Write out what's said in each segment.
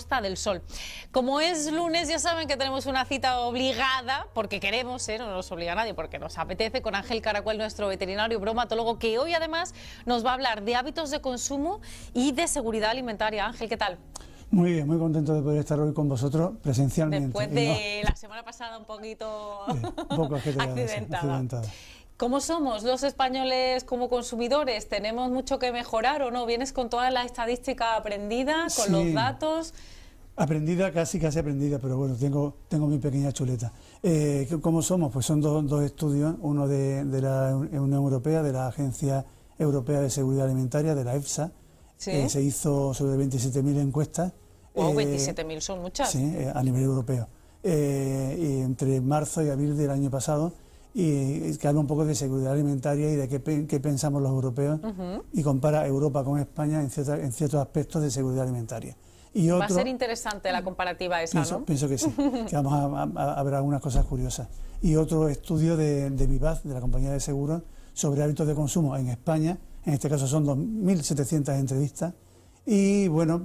Costa del Sol. Como es lunes, ya saben que tenemos una cita obligada, porque queremos, no nos obliga a nadie, porque nos apetece, con Ángel Caracuel, nuestro veterinario bromatólogo, que hoy además nos va a hablar de hábitos de consumo y de seguridad alimentaria. Ángel, ¿qué tal? Muy bien, muy contento de poder estar hoy con vosotros presencialmente. Después de la semana pasada un poquito accidentada. ¿Cómo somos los españoles como consumidores? ¿Tenemos mucho que mejorar o no? ¿Vienes con toda la estadística aprendida, con los datos? Aprendida, casi aprendida, pero bueno, tengo mi pequeña chuleta. ¿Cómo somos? Pues son dos estudios, uno de la Unión Europea, de la Agencia Europea de Seguridad Alimentaria, de la EFSA. ¿Sí? Se hizo sobre 27.000 encuestas. Wow, 27.000 son muchas. Sí, a nivel europeo. Y entre marzo y abril del año pasado, y que habla un poco de seguridad alimentaria y de qué pensamos los europeos, y compara Europa con España en ciertos aspectos de seguridad alimentaria. Y otro, va a ser interesante la comparativa esa, ¿no? Pienso que sí, que vamos a ver algunas cosas curiosas. Y otro estudio de Vivaz, de la compañía de seguros, sobre hábitos de consumo en España. En este caso son 2.700 entrevistas. Y bueno,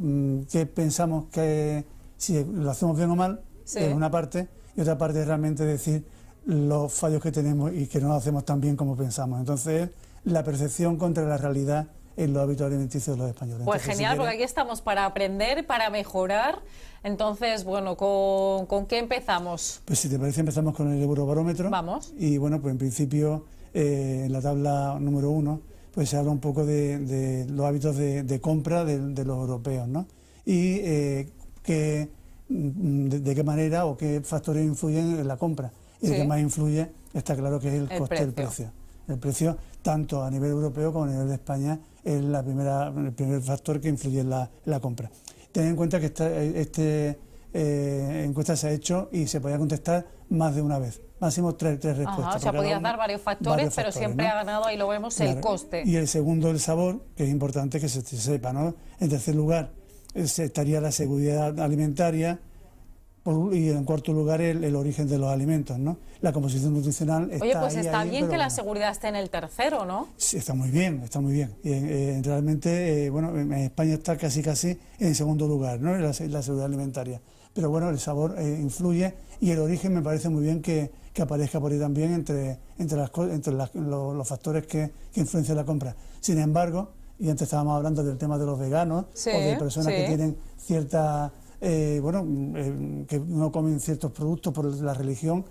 ¿qué pensamos que si lo hacemos bien o mal? Sí. Es una parte, y otra parte es realmente decir los fallos que tenemos y que no lo hacemos tan bien como pensamos. Entonces, la percepción contra la realidad en los hábitos alimenticios de los españoles. Pues entonces, genial, porque aquí estamos para aprender, para mejorar. Entonces, bueno, ¿con qué empezamos? Pues si te parece, empezamos con el Eurobarómetro. Vamos. Y bueno, pues en principio, en la tabla número 1, pues se habla un poco de los hábitos de compra de los europeos, ¿no? Y de qué manera o qué factores influyen en la compra. Y de qué más influye, está claro que es el coste del precio. El precio, tanto a nivel europeo como a nivel de España, es el primer factor que influye en la compra. Ten en cuenta que esta encuesta se ha hecho y se podía contestar más de una vez. Máximo tres respuestas. Ajá, o sea, podías dar varios factores, pero siempre, ¿no?, ha ganado, ahí lo vemos, claro, el coste. Y el segundo, el sabor, que es importante que se sepa, ¿no? En tercer lugar, estaría la seguridad alimentaria. Y en cuarto lugar, el origen de los alimentos, ¿no? La composición nutricional está. Oye, pues está bien que la bueno, seguridad esté en el tercero, ¿no? Sí, está muy bien, está muy bien. Y realmente, bueno, en España está casi en segundo lugar, ¿no? La seguridad alimentaria. Pero bueno, el sabor influye, y el origen me parece muy bien que aparezca por ahí también entre los factores que influencian la compra. Sin embargo, y antes estábamos hablando del tema de los veganos, o de personas que tienen cierta... que no comen ciertos productos por la religión,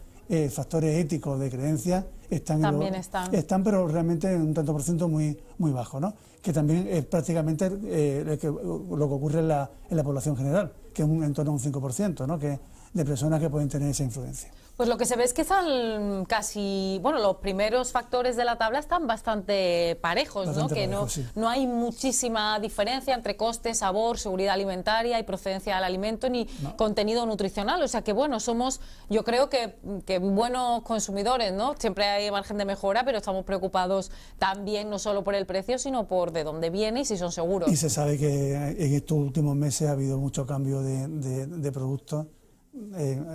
factores éticos de creencias están, pero realmente en un tanto por ciento muy bajo, ¿no? Que también es prácticamente lo que ocurre en la población general, que es en torno a un 5%, ¿no? Que de personas que pueden tener esa influencia. Pues lo que se ve es que están casi, bueno, los primeros factores de la tabla están bastante parejos, ¿no? Que no hay muchísima diferencia entre coste, sabor, seguridad alimentaria y procedencia del alimento, ni contenido nutricional. O sea que, bueno, somos, yo creo que buenos consumidores, ¿no? Siempre hay margen de mejora, pero estamos preocupados también no solo por el precio, sino por de dónde viene y si son seguros. Y se sabe que en estos últimos meses ha habido mucho cambio de productos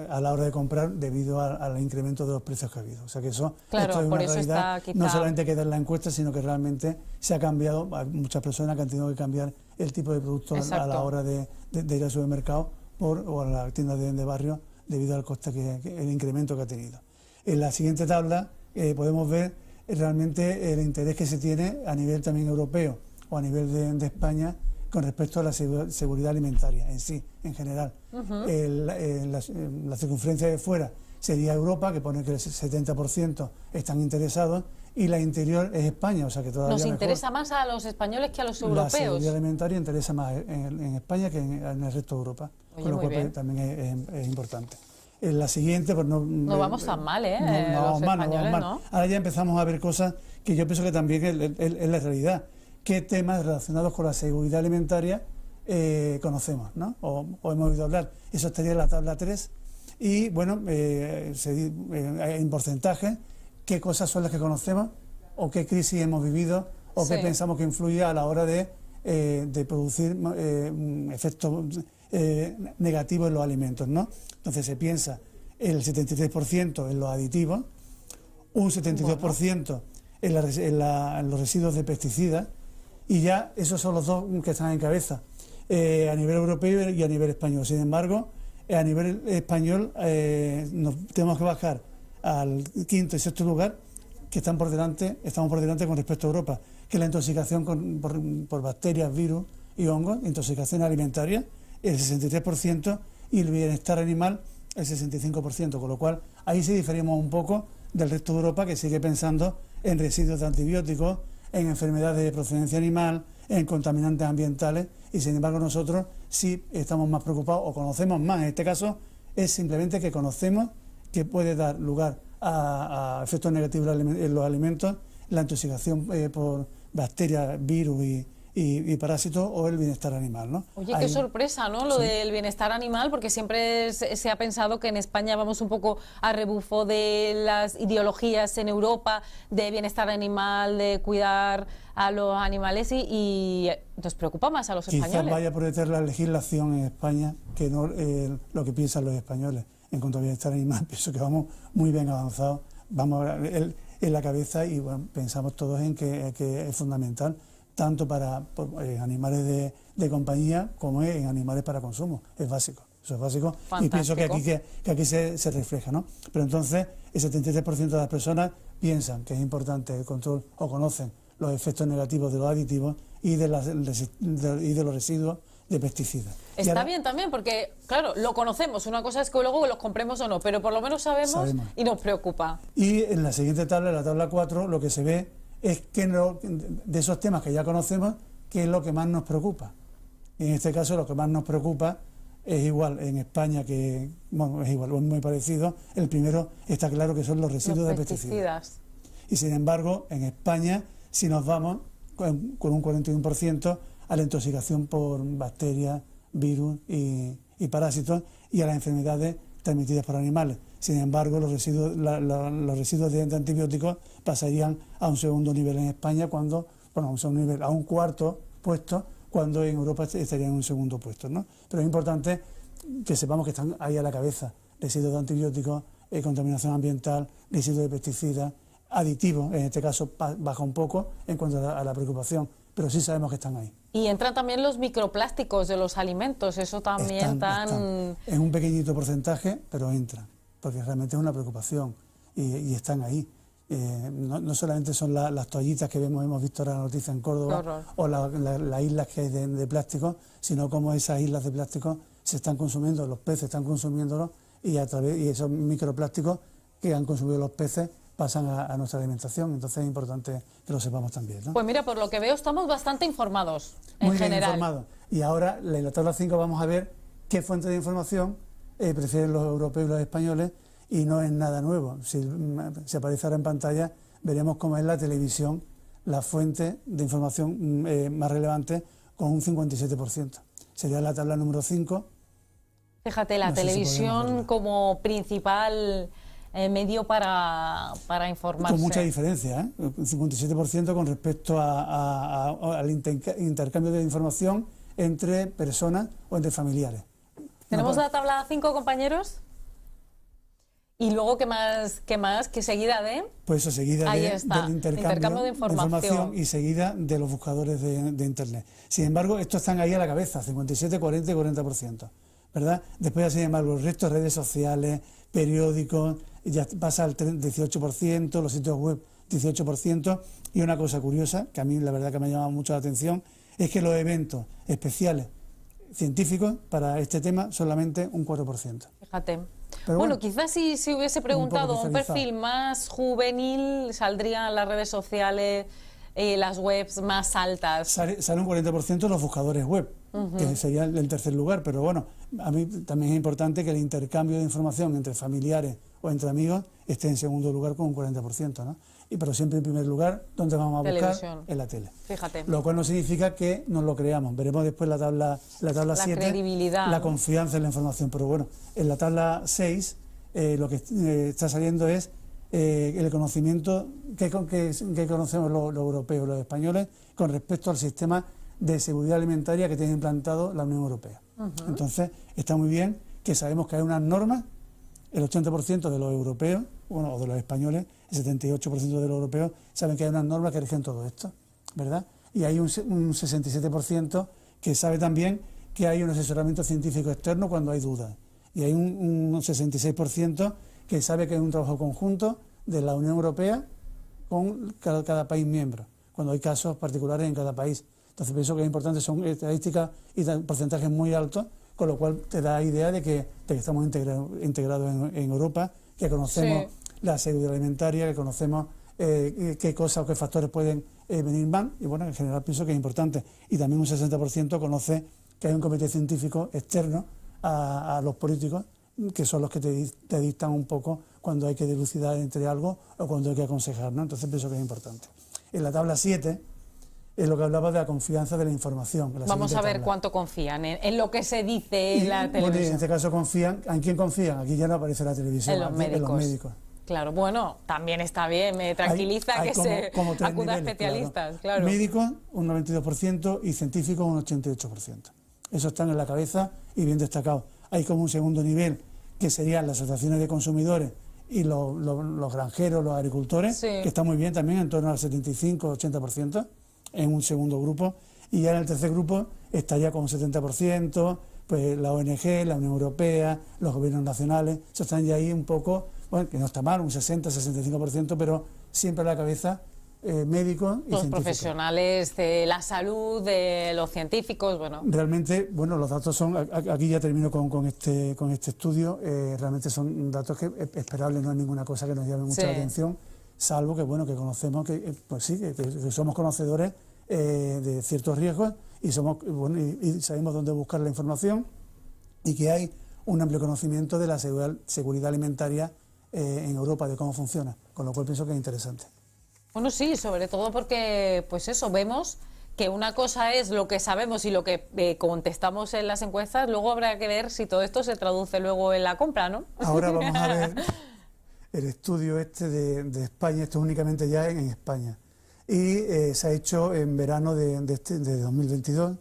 a la hora de comprar debido al incremento de los precios que ha habido. O sea que esto es una realidad, no solamente queda en la encuesta, sino que realmente se ha cambiado. Hay muchas personas que han tenido que cambiar el tipo de productos a la hora de ir al supermercado o a la tienda de barrio debido al coste, el incremento que ha tenido. En la siguiente tabla podemos ver realmente el interés que se tiene a nivel también europeo o a nivel de España con respecto a la seguridad alimentaria en sí, en general. La circunferencia de fuera sería Europa, que pone que el 70% están interesados, y la interior es España, o sea que todavía nos interesa más a los españoles que a los europeos. La seguridad alimentaria interesa más en España que en el resto de Europa. Oye, con lo cual bien. También es importante. En la siguiente, pues no vamos tan mal, no vamos mal. Ahora ya empezamos a ver cosas que yo pienso que también es la realidad. ¿Qué temas relacionados con la seguridad alimentaria conocemos, ¿no? O hemos oído hablar? Eso estaría en la tabla 3. Y bueno, en porcentaje, qué cosas son las que conocemos, o qué crisis hemos vivido, o qué pensamos que influye a la hora de producir efectos negativos en los alimentos, ¿no? Entonces se piensa el 73% en los aditivos, un 72% en los residuos de pesticidas, y ya esos son los dos que están en cabeza. a nivel europeo y a nivel español. Sin embargo, a nivel español nos tenemos que bajar al quinto y sexto lugar, que estamos por delante con respecto a Europa, que es la intoxicación por bacterias, virus y hongos, intoxicación alimentaria, el 63%, y el bienestar animal, el 65%, con lo cual ahí sí diferimos un poco del resto de Europa, que sigue pensando en residuos de antibióticos, en enfermedades de procedencia animal, en contaminantes ambientales, y sin embargo nosotros sí estamos más preocupados o conocemos más. En este caso es simplemente que conocemos que puede dar lugar a efectos negativos en los alimentos, la intoxicación por bacterias, virus y parásitos, o el bienestar animal, ¿no? Oye, qué sorpresa, ¿no? Lo del bienestar animal, porque siempre se ha pensado que en España vamos un poco a rebufo de las ideologías en Europa de bienestar animal, de cuidar a los animales, y nos preocupa más a los españoles. Quizás vaya por detrás la legislación en España que no lo que piensan los españoles en cuanto a bienestar animal. Pienso que vamos muy bien avanzados, vamos en la cabeza, y bueno, pensamos todos en que es fundamental, tanto para animales de compañía como en animales para consumo. Es básico, eso es básico. Fantástico. Y pienso que aquí se refleja, ¿no? Pero entonces el 73% de las personas piensan que es importante el control, o conocen los efectos negativos de los aditivos y de los residuos de pesticidas. Está bien también, porque claro, lo conocemos, una cosa es que luego los compremos o no, pero por lo menos sabemos. Y nos preocupa. Y en la siguiente tabla, en la tabla 4, lo que se ve es que de esos temas que ya conocemos, ¿qué es lo que más nos preocupa? Y en este caso lo que más nos preocupa es igual en España, que bueno, es igual, es muy parecido. El primero está claro que son los residuos de pesticidas. Y sin embargo, en España, si nos vamos con un 41% a la intoxicación por bacterias, virus y parásitos, y a las enfermedades transmitidas por animales. Sin embargo, los residuos de antibióticos pasarían a un segundo nivel en España, a un cuarto puesto, cuando en Europa estarían en un segundo puesto, ¿no? Pero es importante que sepamos que están ahí a la cabeza: residuos de antibióticos, contaminación ambiental, residuos de pesticidas, aditivos. En este caso baja un poco en cuanto a la preocupación, pero sí sabemos que están ahí. Y entran también los microplásticos de los alimentos, eso también están... En un pequeñito porcentaje, pero entran, porque realmente es una preocupación, y están ahí. No solamente son las toallitas que hemos visto ahora en la noticia en Córdoba, o las islas que hay de plástico, sino como esas islas de plástico se están consumiendo, los peces están consumiéndolos, y esos microplásticos que han consumido los peces pasan a nuestra alimentación. Entonces es importante que lo sepamos también, ¿no? Pues mira, por lo que veo estamos bastante informados en general. Muy bien informados. Y ahora en la tabla 5 vamos a ver qué fuentes de información prefieren los europeos y los españoles, y no es nada nuevo. Si aparece ahora en pantalla, veremos cómo es la televisión la fuente de información más relevante, con un 57%. Sería la tabla número 5. Fíjate, la televisión como principal medio para informarse. Con mucha diferencia, un 57% con respecto al intercambio de información entre personas o entre familiares. ¿Tenemos la tabla 5, compañeros? ¿Y luego qué más? ¿Qué seguida de? Pues eso, seguida del intercambio de información, y seguida de los buscadores de Internet. Sin embargo, estos están ahí a la cabeza, 57, 40 y 40%, ¿verdad? Después ya se llaman los restos, redes sociales, periódicos, ya pasa al 18%, los sitios web 18%, y una cosa curiosa, que a mí la verdad que me ha llamado mucho la atención, es que los eventos especiales científicos para este tema solamente un 4%. Fíjate. Pero bueno, quizás si hubiese preguntado un perfil más juvenil, saldrían las redes sociales, las webs más altas. Sale un 40% los buscadores web, que sería el tercer lugar, pero bueno, a mí también es importante que el intercambio de información entre familiares o entre amigos esté en segundo lugar con un 40%, ¿no? Pero siempre en primer lugar, ¿dónde vamos a buscar? En la tele. Fíjate. Lo cual no significa que nos lo creamos. Veremos después la tabla 7, credibilidad, la confianza en la información. Pero bueno, en la tabla 6 lo que está saliendo es el conocimiento que conocemos los europeos, los españoles, con respecto al sistema de seguridad alimentaria que tiene implantado la Unión Europea. Entonces, está muy bien que sabemos que hay unas normas. El 80% de los europeos, o de los españoles, el 78% de los europeos saben que hay unas normas que rigen todo esto, ¿verdad? Y hay un 67% que sabe también que hay un asesoramiento científico externo cuando hay dudas. Y hay un 66% que sabe que hay un trabajo conjunto de la Unión Europea con cada país miembro, cuando hay casos particulares en cada país. Entonces pienso que es importante, son estadísticas y porcentajes muy altos, con lo cual te da idea de que estamos integrados en Europa, que conocemos la seguridad alimentaria, que conocemos qué cosas o qué factores pueden venir mal, y bueno, en general pienso que es importante. Y también un 60% conoce que hay un comité científico externo a los políticos, que son los que te dictan un poco cuando hay que dilucidar entre algo o cuando hay que aconsejar, ¿no? Entonces pienso que es importante. En la tabla 7 es lo que hablaba de la confianza de la información. Vamos a ver cuánto confían en lo que se dice en la televisión. Bueno, en este caso confían, ¿en quién confían? Aquí ya no aparece la televisión, en los médicos. Claro, bueno, también está bien, me tranquiliza que se acuda a especialistas. Claro. Médicos un 92% y científicos un 88%. Eso están en la cabeza y bien destacados. Hay como un segundo nivel, que serían las asociaciones de consumidores y los granjeros, los agricultores, que está muy bien también, en torno al 75-80%, en un segundo grupo. Y ya en el tercer grupo está ya con un 70%, pues la ONG, la Unión Europea, los gobiernos nacionales, eso están ya ahí un poco, bueno, que no está mal, un 60-65%, pero siempre a la cabeza médicos y los científicos. Profesionales de la salud, de los científicos, bueno. Realmente, bueno, los datos son, aquí ya termino con este estudio, realmente son datos que esperables, no es ninguna cosa que nos llame mucho la atención, salvo que, bueno, que conocemos, que pues sí, que somos conocedores de ciertos riesgos y y sabemos dónde buscar la información y que hay un amplio conocimiento de la seguridad alimentaria en Europa, de cómo funciona, con lo cual pienso que es interesante. Bueno, sí, sobre todo porque, pues eso, vemos que una cosa es lo que sabemos y lo que contestamos en las encuestas, luego habrá que ver si todo esto se traduce luego en la compra, ¿no? Ahora vamos a ver el estudio de España, esto es únicamente ya en España, y se ha hecho en verano de 2022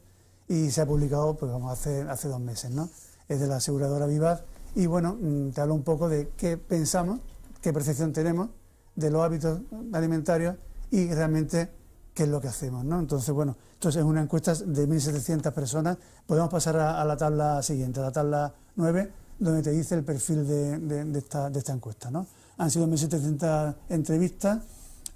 y se ha publicado, pues vamos, hace 2 meses, ¿no? Es de la aseguradora Vivaz y bueno, te hablo un poco de qué pensamos, qué percepción tenemos de los hábitos alimentarios y realmente qué es lo que hacemos, ¿no? Entonces, bueno, esto es una encuesta de 1.700 personas. Podemos pasar a la tabla siguiente, a la tabla 9, donde te dice el perfil de esta encuesta, ¿no? Han sido 1.700 entrevistas,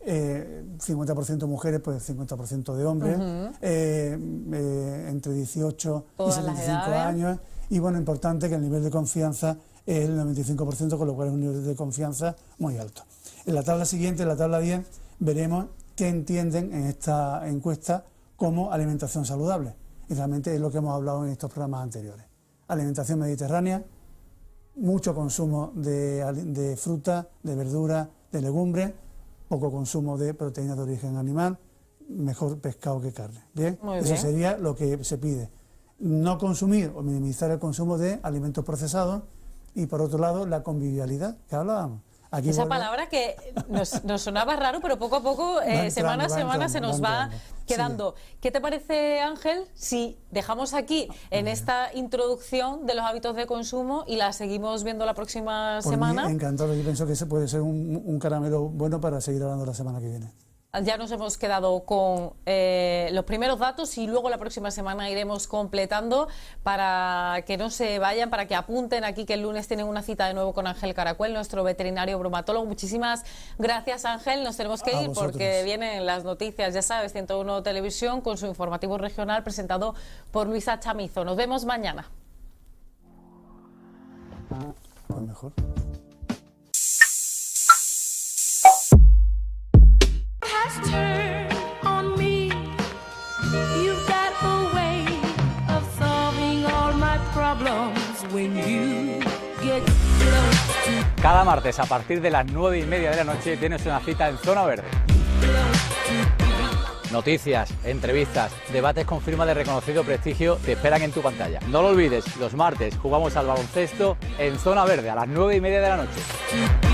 50% mujeres, pues 50% de hombres, entre 18 y 75 años. Y bueno, importante que el nivel de confianza es el 95%, con lo cual es un nivel de confianza muy alto. En la tabla siguiente, en la tabla 10, veremos qué entienden en esta encuesta como alimentación saludable. Y realmente es lo que hemos hablado en estos programas anteriores. Alimentación mediterránea, mucho consumo de fruta, de verdura, de legumbres, poco consumo de proteínas de origen animal, mejor pescado que carne. ¿Bien? Eso sería lo que se pide. No consumir o minimizar el consumo de alimentos procesados y, por otro lado, la convivialidad que hablábamos. Aquí esa palabra que nos sonaba raro, pero poco a poco, semana a semana, se nos va quedando. Sí. ¿Qué te parece, Ángel, si dejamos aquí en esta introducción de los hábitos de consumo y la seguimos viendo la próxima semana? Mí, encantado, yo pienso que ese puede ser un caramelo bueno para seguir hablando la semana que viene. Ya nos hemos quedado con los primeros datos y luego la próxima semana iremos completando para que no se vayan, para que apunten aquí que el lunes tienen una cita de nuevo con Ángel Caracuel, nuestro veterinario bromatólogo. Muchísimas gracias, Ángel. Nos tenemos que ir porque vienen las noticias, ya sabes, 101 Televisión con su informativo regional presentado por Luisa Chamizo. Nos vemos mañana. Pues mejor. Cada martes a partir de las 9:30 de la noche tienes una cita en Zona Verde. Noticias, entrevistas, debates con firmas de reconocido prestigio te esperan en tu pantalla. No lo olvides, los martes jugamos al baloncesto en Zona Verde a las 9:30 de la noche.